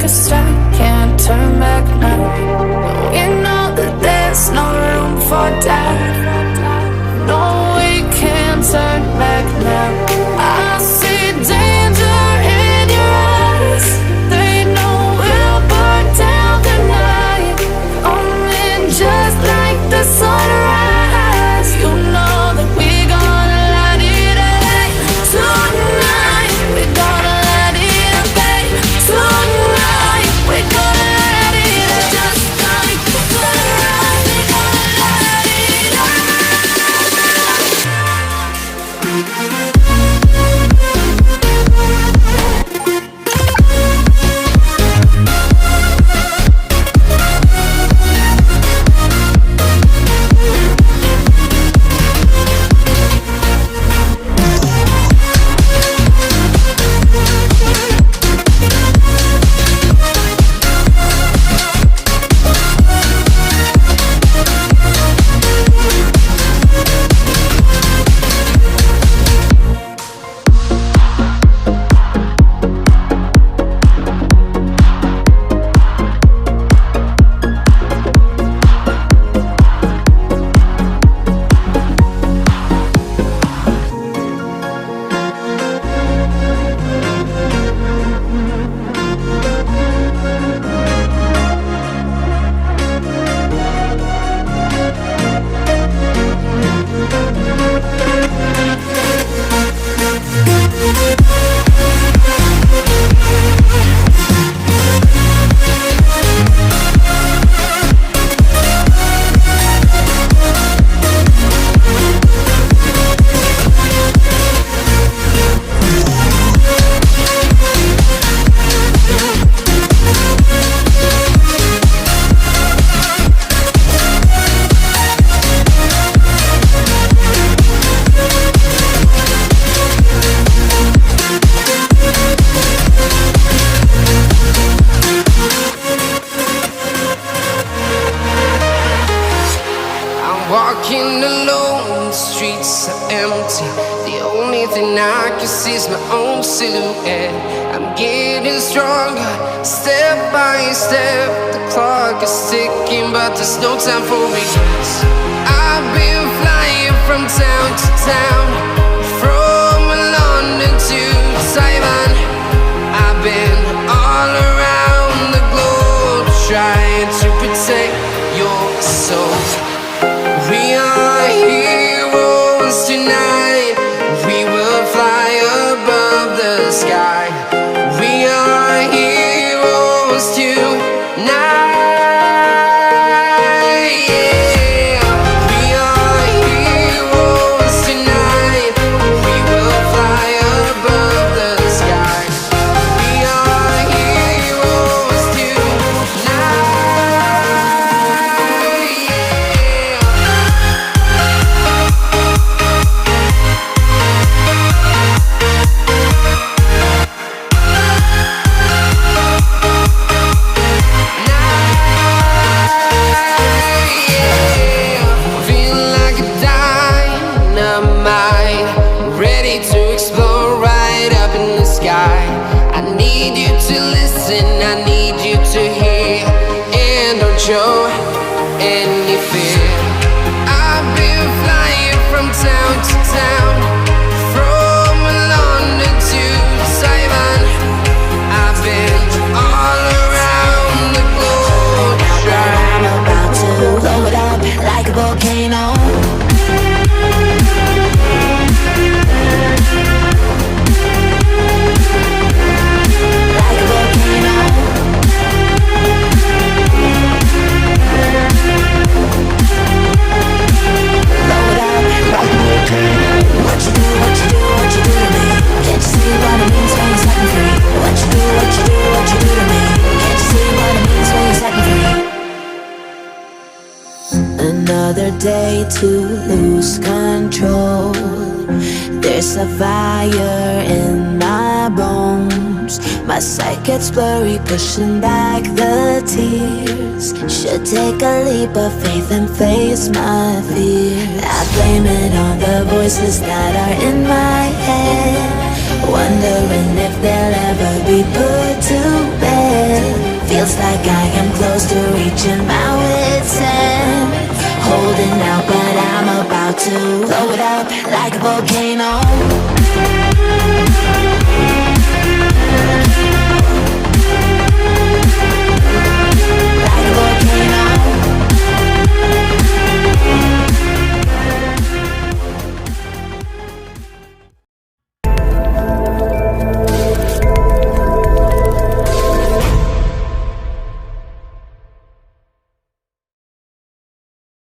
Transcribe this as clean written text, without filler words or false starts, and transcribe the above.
strike, can't turn back now. We know that there's no room for doubt. No, we can't turn back now. I see danger in your eyes. They know we'll burn down the night, coming just like the sunrise. You know that we gonna light it up tonight. We gonna light it up, babe. Tonight we gonna light it up just like the sunrise. We gonna light it up. Walking alone, the streets are empty. The only thing I can see is my own silhouette. I'm getting stronger, step by step. The clock is ticking, but there's no time for regrets. I've been flying from town to town, from London to Taiwan. I've been all around the globe, trying to protect your soul. We are heroes tonight. We will fly above the sky. We are heroes tonight. Yeah. We are heroes tonight. We will fly above the sky. We are heroes tonight. To explore right up in the sky. I need you to listen, I need you to hear, and don't show any fear. I've been flying from town to town, from London to Taiwan. I've been all around the globe. I'm about to blow it up like a volcano. Another day to lose control. There's a fire in my bones. My sight gets blurry, pushing back the tears. Should take a leap of faith and face my fear. I blame it on the voices that are in my head, wondering if they'll ever be put to bed. Feels like I am close to reaching my wit's end. Holding out, but I'm about to blow it up like a volcano.